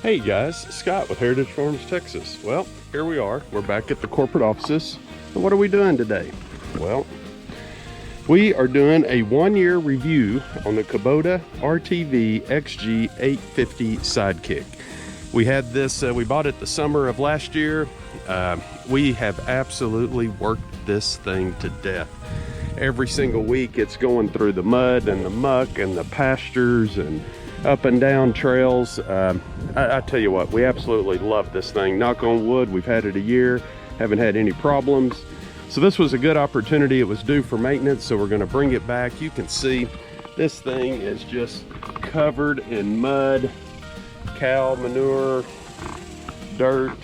Hey guys, Scott with Heritage Farms, Texas. Well, here we are. We're back at the corporate offices. And what are we doing today? Well, we are doing a 1-year review on the Kubota RTV XG 850 Sidekick. We had this, we bought it the summer of last year. We have absolutely worked this thing to death. Every single week it's going through the mud and the muck and the pastures and up and down trails. I tell you what, we absolutely love this thing. Knock on wood, we've had it a year, haven't had any problems. So this was a good opportunity. It was due for maintenance, so we're going to bring it back. You can see this thing is just covered in mud, cow manure, dirt.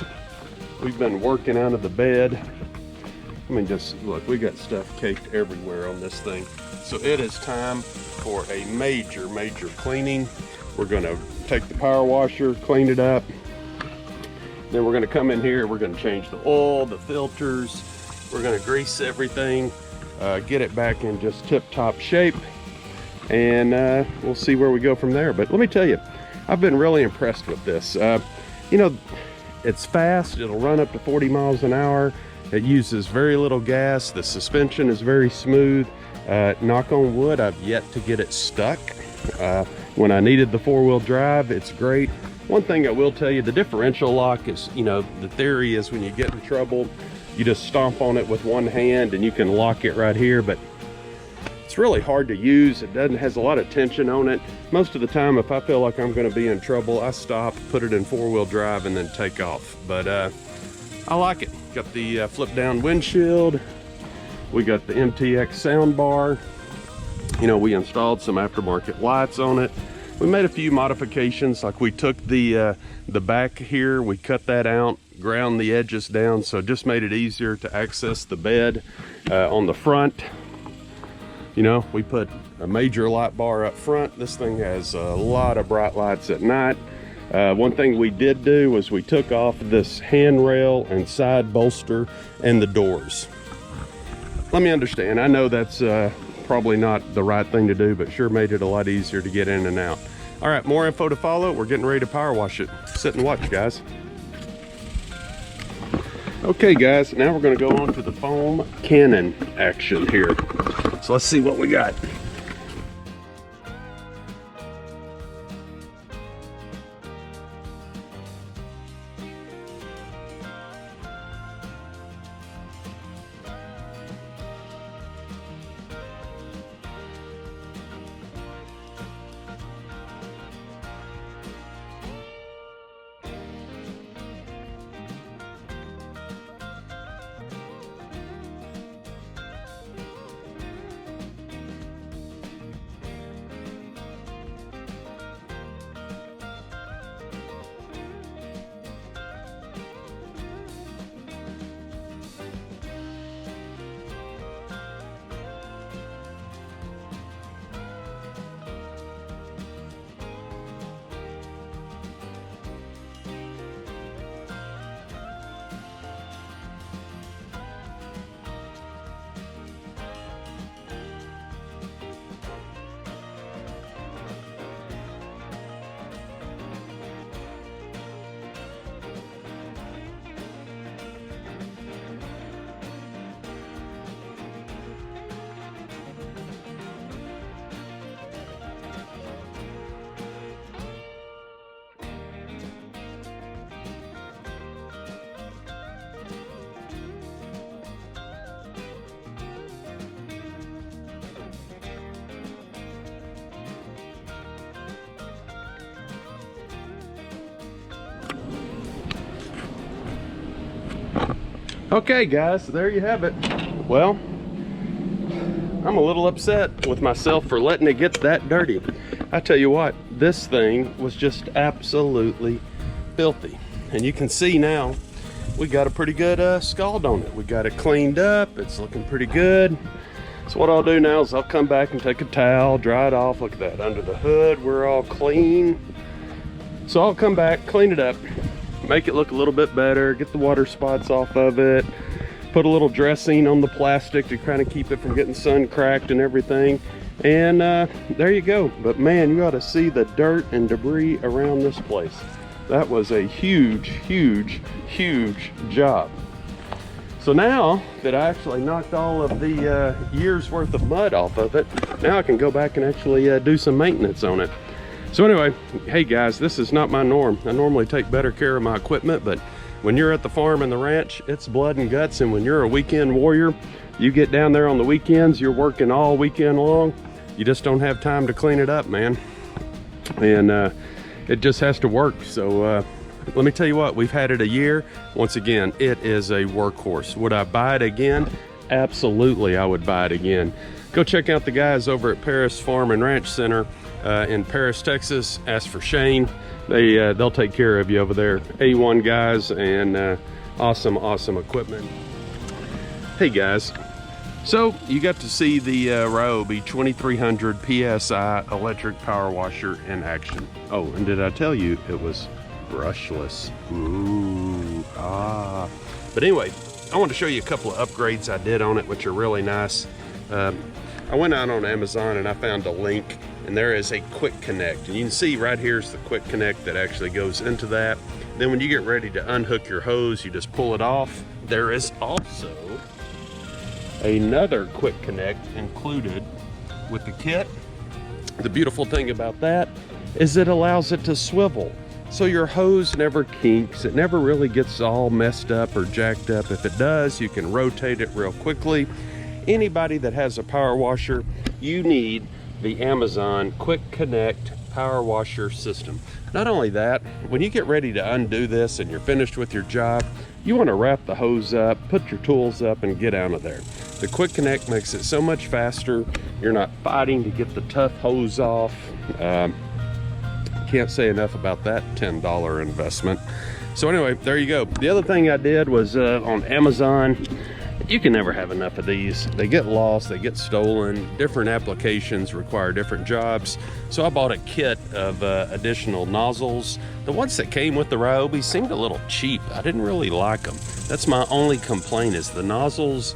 We've been working out of the bed. I mean, just look, we got stuff caked everywhere on this thing. So it is time for a major cleaning. We're gonna take the power washer, clean it up. Then we're gonna come in here, we're gonna change the oil, the filters. We're gonna grease everything, get it back in just tip-top shape. And we'll see where we go from there. But let me tell you, I've been really impressed with this. You know, it's fast, it'll run up to 40 miles an hour. It uses very little gas. The suspension is very smooth. Knock on wood, I've yet to get it stuck. When I needed the 4-wheel drive, it's great. One thing I will tell you, the differential lock is, you know, the theory is when you get in trouble, you just stomp on it with one hand and you can lock it right here, but it's really hard to use. It has a lot of tension on it. Most of the time, if I feel like I'm gonna be in trouble, I stop, put it in 4-wheel drive and then take off. But I like it. Got the flip down windshield. We got the MTX sound bar. You know, we installed some aftermarket lights on it. We made a few modifications, like we took the back here, we cut that out, ground the edges down, so it just made it easier to access the bed. On the front, you know, we put a major light bar up front. This thing has a lot of bright lights at night. One thing we did do was we took off this handrail and side bolster and the doors. Let me understand, I know that's probably not the right thing to do, but sure made it a lot easier to get in and out. All right, more info to follow. We're getting ready to power wash it. Sit and watch, guys. Okay, guys, now we're gonna go on to the foam cannon action here. So let's see what we got. Okay guys, there you have it. Well, I'm a little upset with myself for letting it get that dirty. I tell you what, this thing was just absolutely filthy. And you can see now, we got a pretty good scald on it. We got it cleaned up, it's looking pretty good. So what I'll do now is I'll come back and take a towel, dry it off. Look at that, under the hood, we're all clean. So I'll come back, clean it up, make it look a little bit better, get the water spots off of it, put a little dressing on the plastic to kind of keep it from getting sun cracked and everything. And there you go. But man, you ought to see the dirt and debris around this place. That was a huge, huge, huge job. So now that I actually knocked all of the year's worth of mud off of it, now I can go back and actually do some maintenance on it. So anyway, hey guys, this is not my norm. I normally take better care of my equipment, but when you're at the farm and the ranch, it's blood and guts. And when you're a weekend warrior, you get down there on the weekends, you're working all weekend long. You just don't have time to clean it up, man. And it just has to work. So let me tell you what, we've had it a year. Once again, it is a workhorse. Would I buy it again? Absolutely, I would buy it again. Go check out the guys over at Paris Farm and Ranch Center in Paris, Texas. Ask for Shane. They'll take care of you over there. A1 guys, and awesome equipment. Hey guys, so you got to see the Ryobi 2300 PSI electric power washer in action. Oh, and did I tell you it was brushless? Ooh, But anyway, I want to show you a couple of upgrades I did on it, which are really nice. I went out on Amazon and I found a link, and there is a quick connect. And you can see right here's the quick connect that actually goes into that. Then when you get ready to unhook your hose, you just pull it off. There is also another quick connect included with the kit. The beautiful thing about that is it allows it to swivel. So your hose never kinks. It never really gets all messed up or jacked up. If it does, you can rotate it real quickly. Anybody that has a power washer, you need the Amazon Quick Connect power washer system. Not only that, when you get ready to undo this and you're finished with your job, you want to wrap the hose up, put your tools up, and get out of there. The Quick Connect makes it so much faster. You're not fighting to get the tough hose off. Can't say enough about that $10 investment. So anyway, there you go. The other thing I did was on Amazon. You can never have enough of these. They get lost, they get stolen. Different applications require different jobs. So I bought a kit of additional nozzles. The ones that came with the Ryobi seemed a little cheap. I didn't really like them. That's my only complaint, is the nozzles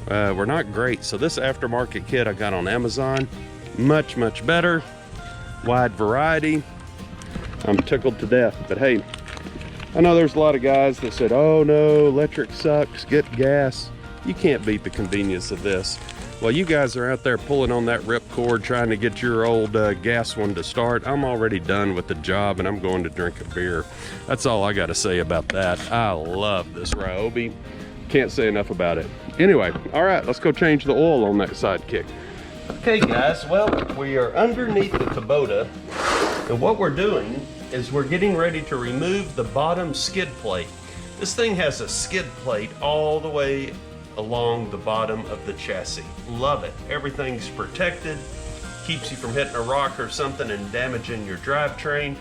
were not great. So this aftermarket kit I got on Amazon, much better. Wide variety. I'm tickled to death, but hey, I know there's a lot of guys that said, oh no, electric sucks, get gas. You can't beat the convenience of this. While you guys are out there pulling on that ripcord trying to get your old gas one to start, I'm already done with the job and I'm going to drink a beer. That's all I got to say about that. I love this Ryobi. Can't say enough about it. Anyway, all right, let's go change the oil on that Sidekick. Okay guys, well, we are underneath the Kubota, and what we're doing is we're getting ready to remove the bottom skid plate. This thing has a skid plate all the way along the bottom of the chassis. Love it. Everything's protected, keeps you from hitting a rock or something and damaging your drivetrain.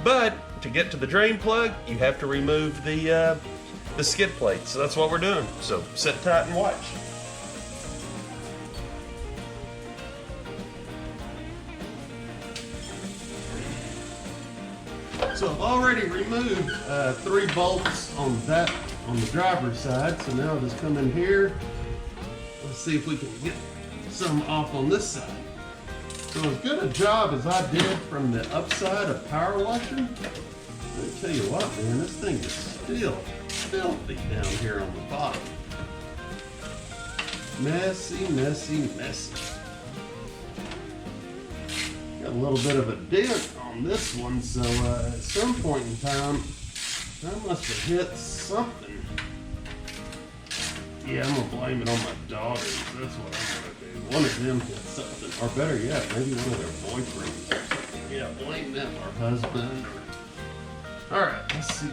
But to get to the drain plug, you have to remove the skid plate. So that's what we're doing. So sit tight and watch. So I've already removed 3 bolts on the driver's side. So now I'll just come in here. Let's see if we can get some off on this side. So as good a job as I did from the upside of power washing, let me tell you what, man, this thing is still filthy down here on the bottom. Messy. Got a little bit of a dent on this one, so at some point in time, I must have hit something. Yeah, I'm gonna blame it on my daughters. That's what I'm gonna do. One of them hit something, or better yet, maybe one of their boyfriends or something. Yeah, blame them, or husband. All right, let's see.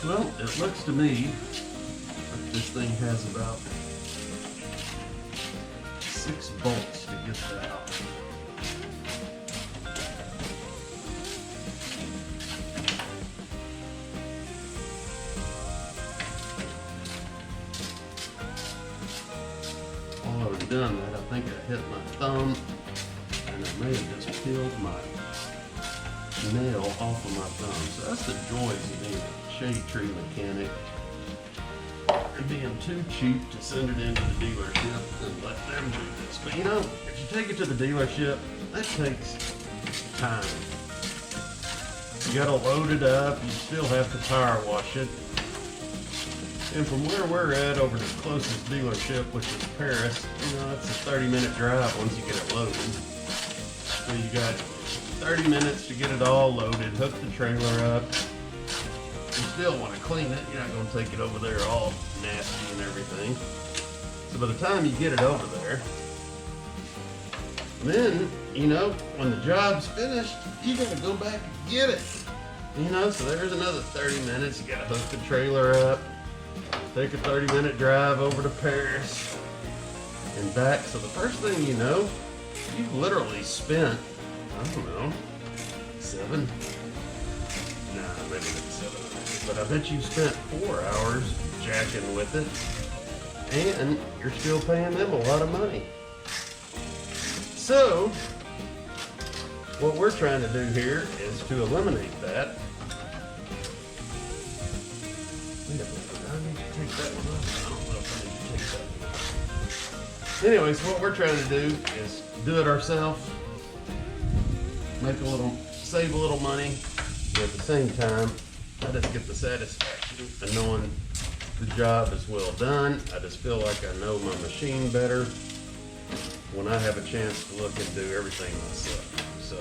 Well, it looks to me like this thing has about 6 bolts to get that out. While I was doing that, I think I hit my thumb, and I may have just peeled my nail off of my thumb. So that's the joys of being a shade tree mechanic and being too cheap to send it into the dealership and let them do this. But you know, if you take it to the dealership, that takes time. You gotta load it up. You still have to power wash it. And from where we're at over the closest dealership, which is Paris, you know, it's a 30-minute drive once you get it loaded. So you got 30 minutes to get it all loaded, hook the trailer up. You still want to clean it. You're not going to take it over there all nasty and everything. So by the time you get it over there, then, you know, when the job's finished, you got to go back and get it. You know, so there's another 30 minutes. You got to hook the trailer up, take a 30-minute drive over to Paris and back. So the first thing you know, you've literally spent, I don't know, 7? Nah, maybe not 7. But I bet you spent 4 hours jacking with it, and you're still paying them a lot of money. So, what we're trying to do here is to eliminate that. Wait a minute, I need to take that one off. I don't know if I need to take that one off. Anyways, what we're trying to do is do it ourselves, make a little, save a little money, but at the same time, I just get the satisfaction of knowing the job is well done. I just feel like I know my machine better when I have a chance to look and do everything myself. So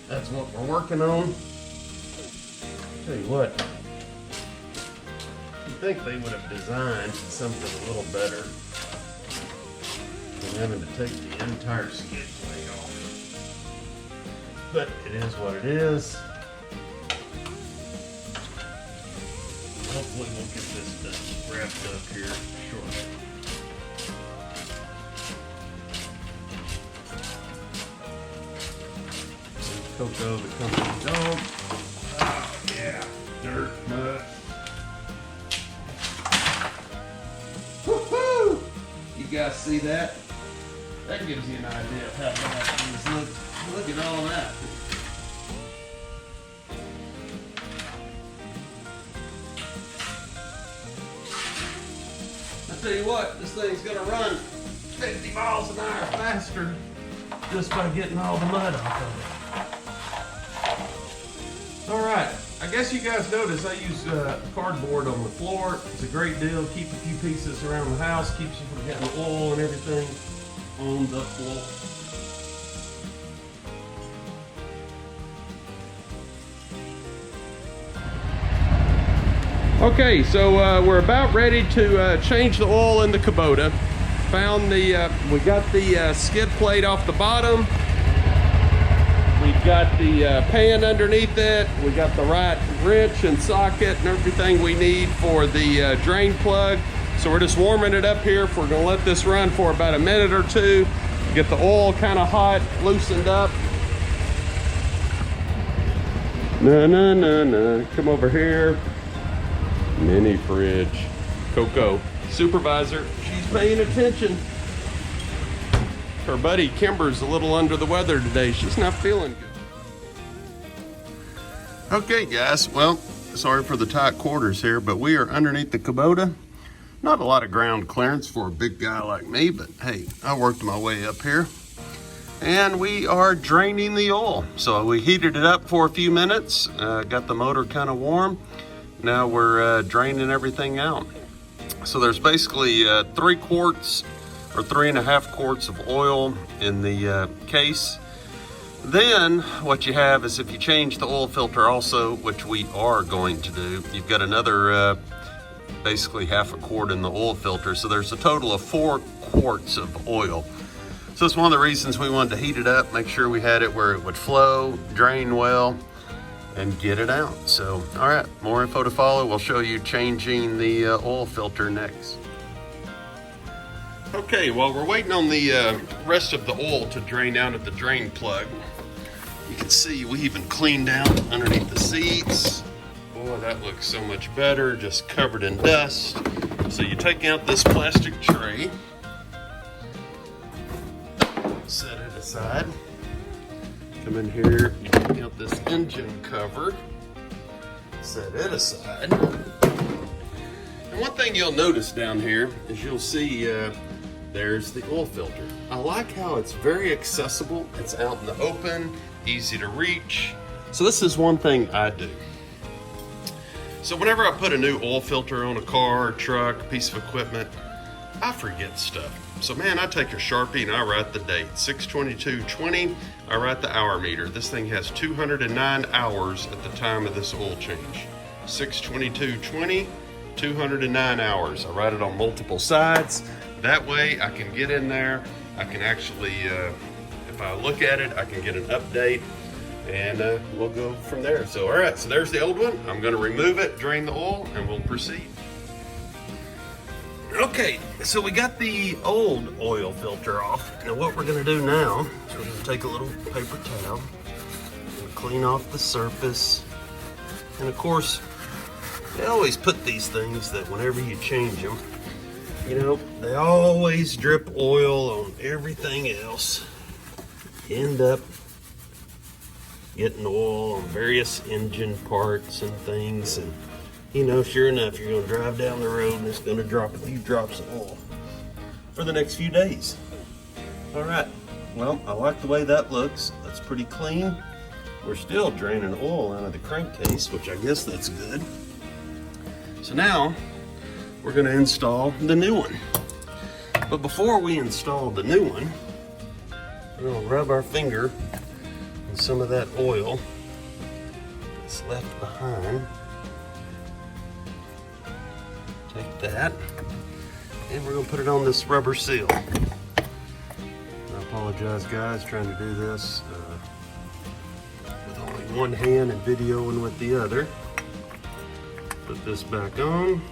that's what we're working on. I'll tell you what, you'd think they would have designed something a little better than having to take the entire skid plate off. But it is what it is. Hopefully we'll get this wrapped up here shortly. Coco, the company dog. Oh yeah, dirt, mud. Woohoo! You guys see that? That gives you an idea of how bad things look. Look at all that. Tell you what, this thing's gonna run 50 miles an hour faster just by getting all the mud off of it. All right, I guess you guys notice I use cardboard on the floor. It's a great deal. Keep a few pieces around the house, keeps you from getting oil and everything on the floor. Okay, so we're about ready to change the oil in the Kubota. Found the, we got the skid plate off the bottom. We've got the pan underneath it. We got the right wrench and socket and everything we need for the drain plug. So we're just warming it up here. We're gonna let this run for about a minute or two. Get the oil kind of hot, loosened up. No. Come over here. Mini fridge. Coco, supervisor, she's paying attention. Her buddy Kimber's a little under the weather today. She's not feeling good. Okay guys, well, sorry for the tight quarters here, but we are underneath the Kubota. Not a lot of ground clearance for a big guy like me, but hey, I worked my way up here. And we are draining the oil. So we heated it up for a few minutes, got the motor kind of warm. Now we're draining everything out. So there's basically 3 quarts or 3.5 quarts of oil in the case. Then what you have is, if you change the oil filter also, which we are going to do, you've got another basically 1/2 quart in the oil filter. So there's a total of 4 quarts of oil. So it's one of the reasons we wanted to heat it up, make sure we had it where it would flow, drain well, and get it out. So, all right, more info to follow. We'll show you changing the oil filter next. Okay, while we're waiting on the rest of the oil to drain out of the drain plug, you can see we even cleaned out underneath the seats. Boy, that looks so much better, just covered in dust. So you take out this plastic tray, set it aside. Come in here, you take out this engine cover, set it aside. And one thing you'll notice down here is you'll see there's the oil filter. I like how it's very accessible. It's out in the open, easy to reach. So this is one thing I do. So whenever I put a new oil filter on a car, truck, piece of equipment, I forget stuff. So man, I take a Sharpie and I write the date, 6/22/20. I write the hour meter. This thing has 209 hours at the time of this oil change. 6/22/20, 209 hours. I write it on multiple sides. That way I can get in there. I can actually, if I look at it, I can get an update, and we'll go from there. So all right, so there's the old one. I'm gonna remove it, drain the oil, and we'll proceed. Okay, so we got the old oil filter off. Now what we're gonna do now is we're gonna take a little paper towel and clean off the surface. And of course, they always put these things that whenever you change them, you know, they always drip oil on everything else. You end up getting oil on various engine parts and things, and you know, sure enough, you're gonna drive down the road and it's gonna drop a few drops of oil for the next few days. All right, well, I like the way that looks. That's pretty clean. We're still draining oil out of the crankcase, which I guess that's good. So now we're gonna install the new one. But before we install the new one, we're gonna rub our finger in some of that oil that's left behind. Take that, and we're gonna put it on this rubber seal. I apologize, guys, trying to do this with only one hand and videoing with the other. Put this back on.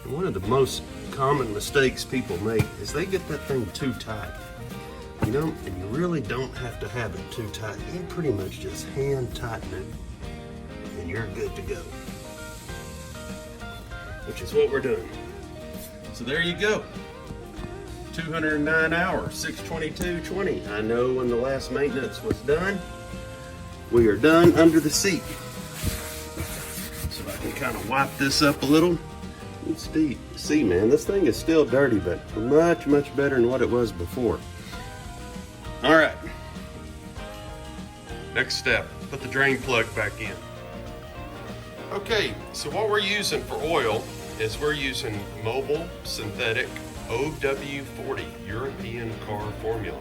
And one of the most common mistakes people make is they get that thing too tight. You know, and you really don't have to have it too tight. You can pretty much just hand tighten it, and you're good to go. Which is what we're doing. So there you go. 209 hours, 6/22/20. I know when the last maintenance was done. We are done under the seat. So I can kind of wipe this up a little. It's deep. See, man, this thing is still dirty, but much, much better than what it was before. All right. Next step, put the drain plug back in. Okay, so what we're using for oil is we're using Mobil Synthetic OW40 European car formula.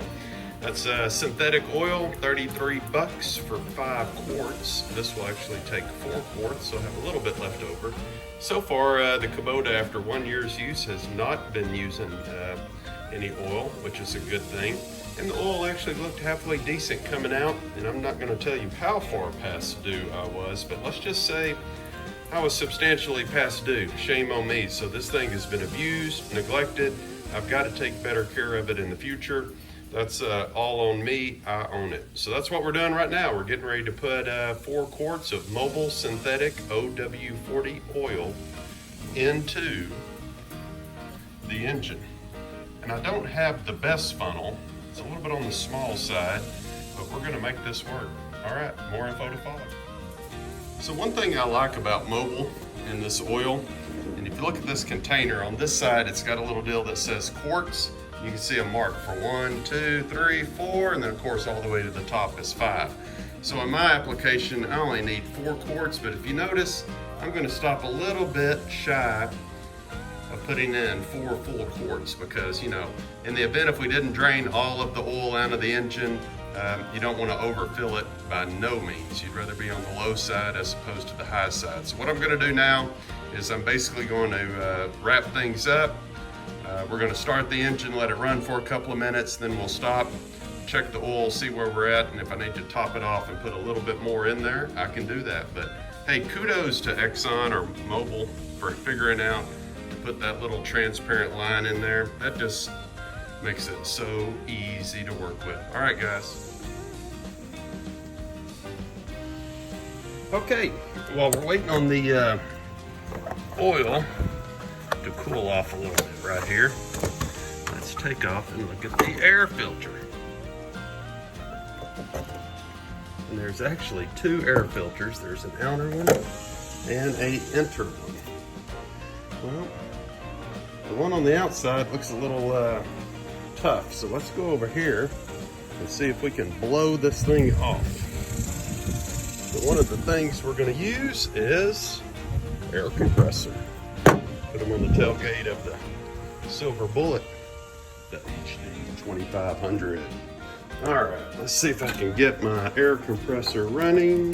That's synthetic oil, 33 bucks for 5 quarts. This will actually take 4 quarts, so I have a little bit left over. So far, the Kubota, after 1 year's use, has not been using any oil, which is a good thing. And the oil actually looked halfway decent coming out, and I'm not gonna tell you how far past due I was, but let's just say I was substantially past due. Shame on me. So this thing has been abused, neglected. I've got to take better care of it in the future. That's all on me. I own it. So that's what we're doing right now. We're getting ready to put 4 quarts of Mobil Synthetic OW40 oil into the engine. And I don't have the best funnel. It's a little bit on the small side, but we're gonna make this work. All right, more info to follow. So one thing I like about Mobil in this oil, and if you look at this container, on this side, it's got a little deal that says quarts. You can see a mark for 1, 2, 3, 4, and then of course all the way to the top is 5. So in my application, I only need 4 quarts, but if you notice, I'm gonna stop a little bit shy of putting in 4 full quarts because, you know, in the event if we didn't drain all of the oil out of the engine, you don't want to overfill it by no means. You'd rather be on the low side as opposed to the high side. So what I'm going to do now is I'm basically going to wrap things up. We're going to start the engine, let it run for a couple of minutes, then we'll stop, check the oil, see where we're at, and if I need to top it off and put a little bit more in there, I can do that. But hey, kudos to Exxon or Mobil for figuring out to put that little transparent line in there. That just makes it so easy to work with. All right, guys. Okay, while we're waiting on the oil to cool off a little bit right here, let's take off and look at the air filter. And there's actually 2 air filters. There's an outer one and an inner one. Well, the one on the outside looks a little tough, so let's go over here and see if we can blow this thing off. But one of the things we're going to use is air compressor. Put them on the tailgate of the Silver Bullet, the HD 2500. All right, let's see if I can get my air compressor running.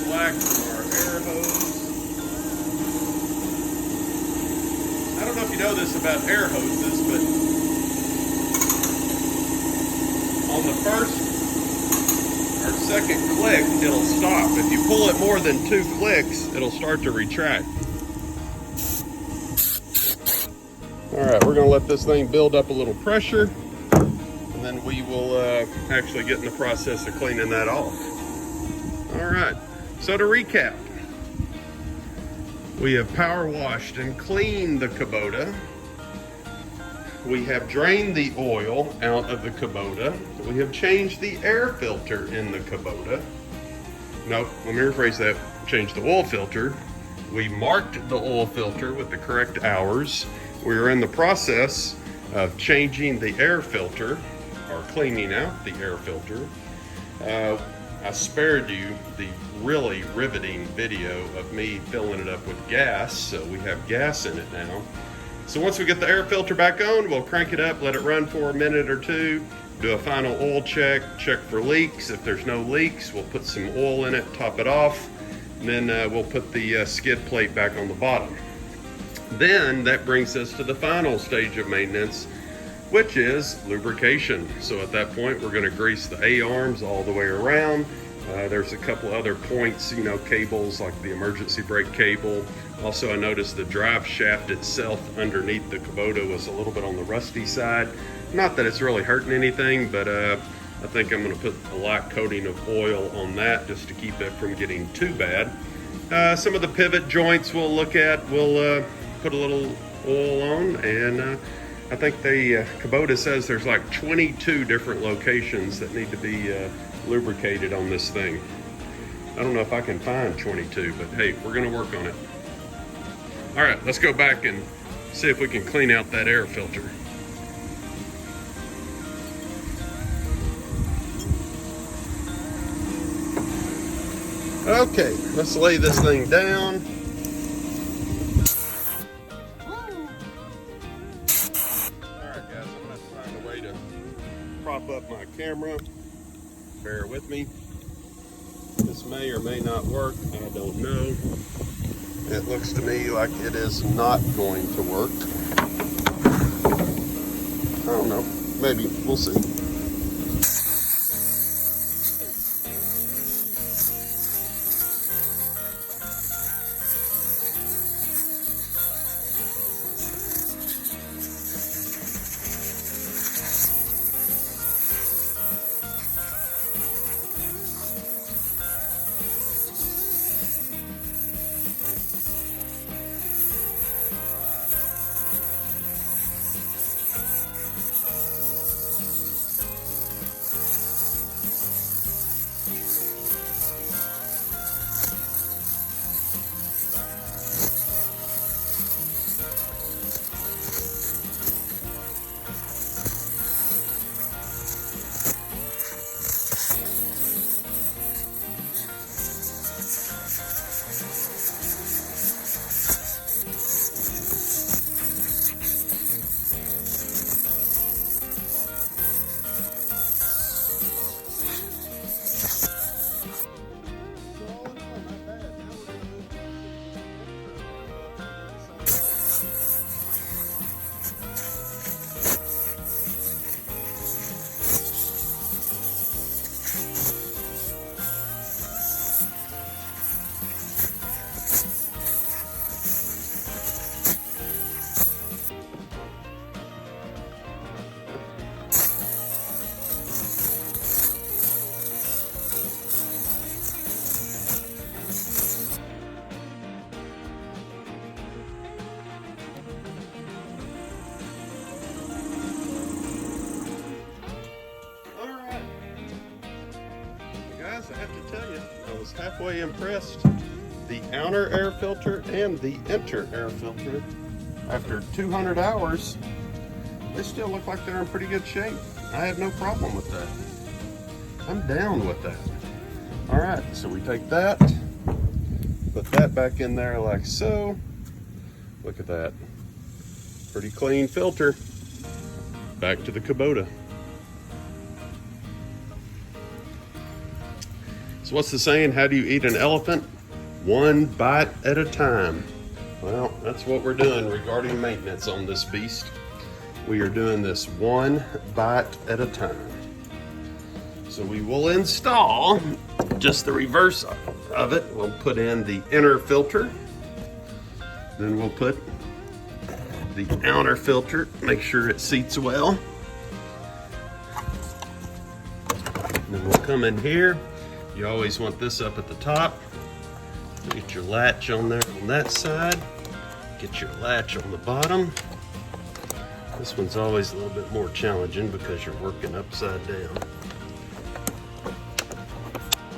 Slack from our air hose. I don't know if you know this about air hoses, but on the first or second click, it'll stop. If you pull it more than 2 clicks, it'll start to retract. All right, we're gonna let this thing build up a little pressure, and then we will actually get in the process of cleaning that off. All right, so to recap, we have power washed and cleaned the Kubota. We have drained the oil out of the Kubota. We have changed the air filter in the Kubota. No, let me rephrase that. Changed the oil filter. We marked the oil filter with the correct hours. We are in the process of changing the air filter, or cleaning out the air filter. I spared you the really riveting video of me filling it up with gas, so we have gas in it now. So once we get the air filter back on, we'll crank it up, let it run for a minute or two, do a final oil check, check for leaks. If there's no leaks, we'll put some oil in it, top it off, and then we'll put the skid plate back on the bottom. Then that brings us to the final stage of maintenance, which is lubrication. So at that point, we're going to grease the A-arms all the way around. There's a couple other points, you know, cables like the emergency brake cable. Also, I noticed the drive shaft itself underneath the Kubota was a little bit on the rusty side. Not that it's really hurting anything, but I think I'm going to put a light coating of oil on that just to keep it from getting too bad. Some of the pivot joints we'll look at. We'll put a little oil on, and I think the Kubota says there's like 22 different locations that need to be lubricated on this thing. I don't know if I can find 22, but hey, we're gonna work on it. All right, let's go back and see if we can clean out that air filter. Okay, let's lay this thing down. Prop up my camera. Bear with me. This may or may not work. I don't know. It looks to me like it is not going to work. I don't know. Maybe. We'll see. I have to tell you, I was halfway impressed. the outer air filter and the inner air filter, after 200 hours, they still look like they're in pretty good shape. I have no problem with that. I'm down with that. All right, so we take that, put that back in there like so. Look at that. Pretty clean filter. Back to the Kubota. So what's the saying? How do you eat an elephant? One bite at a time. Well, that's what we're doing regarding maintenance on this beast. We are doing this one bite at a time. So we will install just the reverse of it. We'll put in the inner filter. Then we'll put the outer filter, make sure it seats well. Then we'll come in here. You always want this up at the top. Get your latch on there on that side. Get your latch on the bottom. This one's always a little bit more challenging because you're working upside down.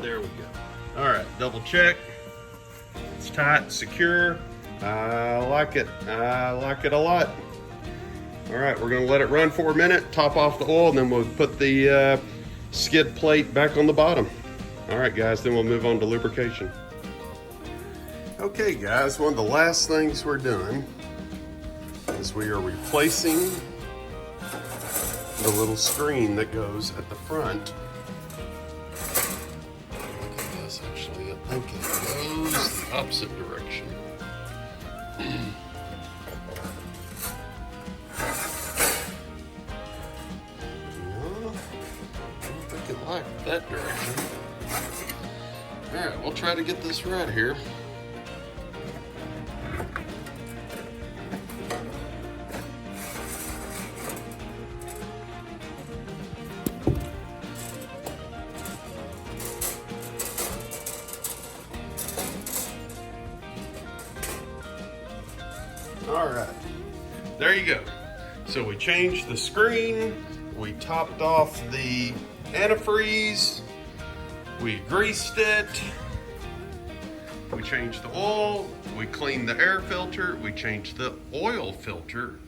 There we go. All right, double check. It's tight, secure. I like it. I like it a lot. All right, we're gonna let it run for a minute, top off the oil, and then we'll put the skid plate back on the bottom. All right, guys, then we'll move on to lubrication. Okay, guys, one of the last things we're doing is we are replacing the little screen that goes at the front. Look at this, actually, I think it goes the opposite direction. No, I don't think it liked that direction. All right, we'll try to get this right here. All right, there you go. So we changed the screen, we topped off the antifreeze, we greased it, we changed the oil, we cleaned the air filter, we changed the oil filter,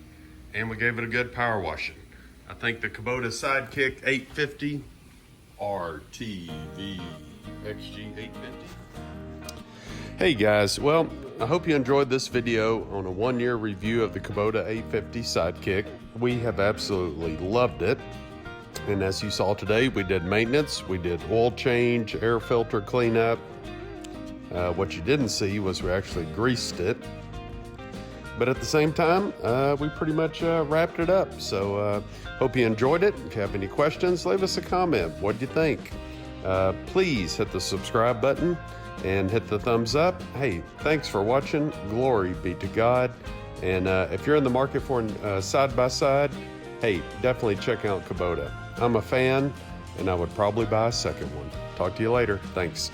and we gave it a good power washing. I think the Kubota Sidekick 850 RTV XG 850. Hey guys, well, I hope you enjoyed this video on a 1-year review of the Kubota 850 Sidekick. We have absolutely loved it. And as you saw today, we did maintenance, we did oil change, air filter cleanup. What you didn't see was we actually greased it. But at the same time, we pretty much wrapped it up. So hope you enjoyed it. If you have any questions, leave us a comment. What do you think? Please hit the subscribe button and hit the thumbs up. Hey, thanks for watching. Glory be to God. And if you're in the market for a side-by-side, hey, definitely check out Kubota. I'm a fan, and I would probably buy a second one. Talk to you later. Thanks.